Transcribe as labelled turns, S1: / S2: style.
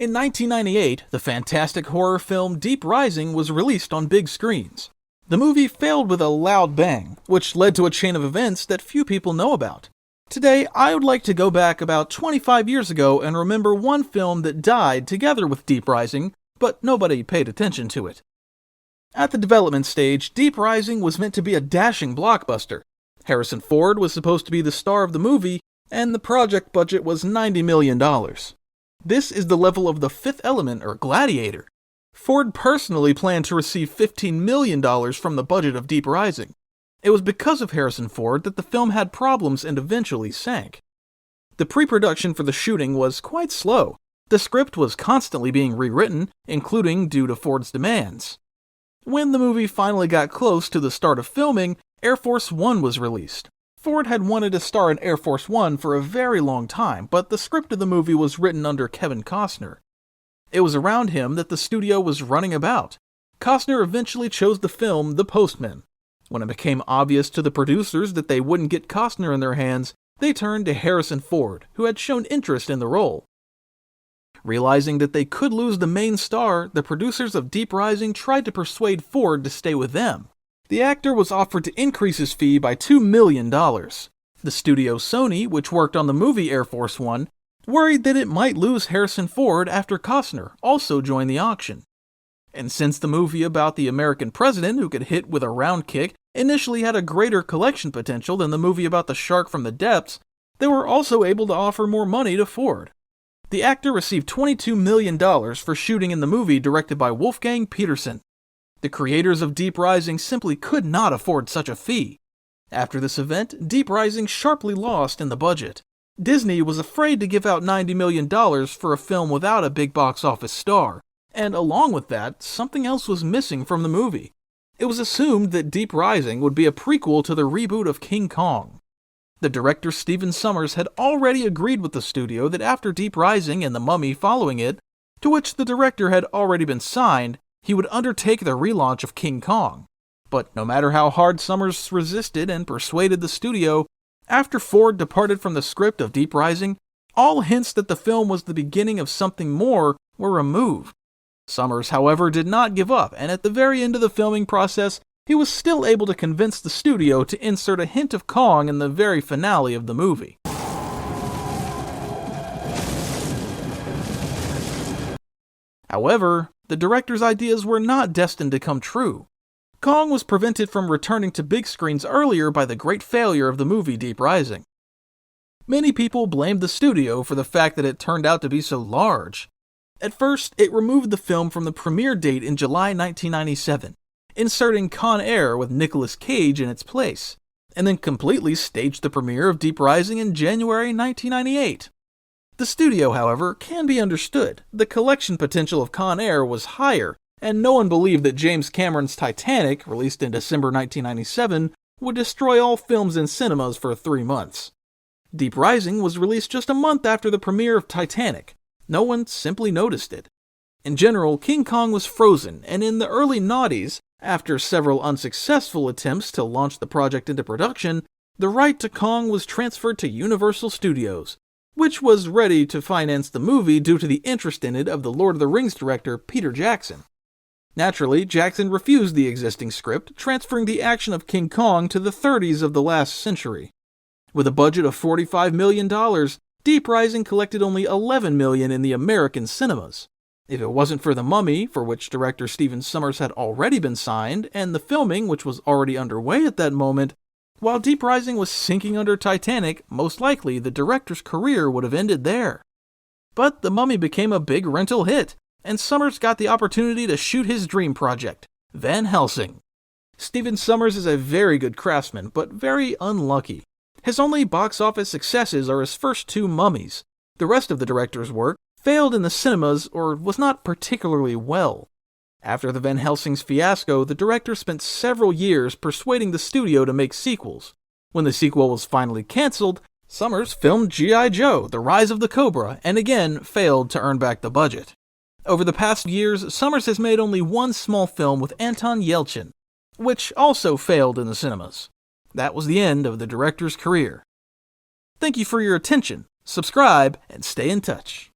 S1: In 1998, the fantastic horror film Deep Rising was released on big screens. The movie failed with a loud bang, which led to a chain of events that few people know about. Today, I would like to go back about 25 years ago and remember one film that died together with Deep Rising, but nobody paid attention to it. At the development stage, Deep Rising was meant to be a dashing blockbuster. Harrison Ford was supposed to be the star of the movie, and the project budget was $90 million. This is the level of The Fifth Element or Gladiator. Ford personally planned to receive $15 million from the budget of Deep Rising. It was because of Harrison Ford that the film had problems and eventually sank. The pre-production for the shooting was quite slow. The script was constantly being rewritten, including due to Ford's demands. When the movie finally got close to the start of filming, Air Force One was released. Ford had wanted to star in Air Force One for a very long time, but the script of the movie was written under Kevin Costner. It was around him that the studio was running about. Costner eventually chose the film The Postman. When it became obvious to the producers that they wouldn't get Costner in their hands, they turned to Harrison Ford, who had shown interest in the role. Realizing that they could lose the main star, the producers of Deep Rising tried to persuade Ford to stay with them. The actor was offered to increase his fee by $2 million. The studio Sony, which worked on the movie Air Force One, worried that it might lose Harrison Ford after Costner also joined the auction. And since the movie about the American president who could hit with a round kick initially had a greater collection potential than the movie about the shark from the depths, they were also able to offer more money to Ford. The actor received $22 million for shooting in the movie directed by Wolfgang Petersen. The creators of Deep Rising simply could not afford such a fee. After this event, Deep Rising sharply lost in the budget. Disney was afraid to give out $90 million for a film without a big box office star, and along with that, something else was missing from the movie. It was assumed that Deep Rising would be a prequel to the reboot of King Kong. The director Stephen Sommers had already agreed with the studio that after Deep Rising and The Mummy following it, to which the director had already been signed, he would undertake the relaunch of King Kong. But no matter how hard Sommers resisted and persuaded the studio, after Ford departed from the script of Deep Rising, all hints that the film was the beginning of something more were removed. Sommers, however, did not give up, and at the very end of the filming process, he was still able to convince the studio to insert a hint of Kong in the very finale of the movie. However, the director's ideas were not destined to come true. Kong was prevented from returning to big screens earlier by the great failure of the movie Deep Rising. Many people blamed the studio for the fact that it turned out to be so large. At first, it removed the film from the premiere date in July 1997, inserting Con Air with Nicolas Cage in its place, and then completely staged the premiere of Deep Rising in January 1998. The studio, however, can be understood. The collection potential of Con Air was higher, and no one believed that James Cameron's Titanic, released in December 1997, would destroy all films in cinemas for 3 months. Deep Rising was released just a month after the premiere of Titanic. No one simply noticed it. In general, King Kong was frozen, and in the early noughties, after several unsuccessful attempts to launch the project into production, the right to Kong was transferred to Universal Studios, which was ready to finance the movie due to the interest in it of the Lord of the Rings director Peter Jackson. Naturally, Jackson refused the existing script, transferring the action of King Kong to the 30s of the last century. With a budget of $45 million, Deep Rising collected only $11 million in the American cinemas. If it wasn't for The Mummy, for which director Stephen Sommers had already been signed, and the filming, which was already underway at that moment, while Deep Rising was sinking under Titanic, most likely the director's career would have ended there. But The Mummy became a big rental hit, and Sommers got the opportunity to shoot his dream project, Van Helsing. Stephen Sommers is a very good craftsman, but very unlucky. His only box office successes are his first 2 mummies. The rest of the director's work failed in the cinemas or was not particularly well. After the Van Helsing's fiasco, the director spent several years persuading the studio to make sequels. When the sequel was finally cancelled, Sommers filmed G.I. Joe, The Rise of the Cobra, and again failed to earn back the budget. Over the past years, Sommers has made only one small film with Anton Yelchin, which also failed in the cinemas. That was the end of the director's career. Thank you for your attention. Subscribe and stay in touch.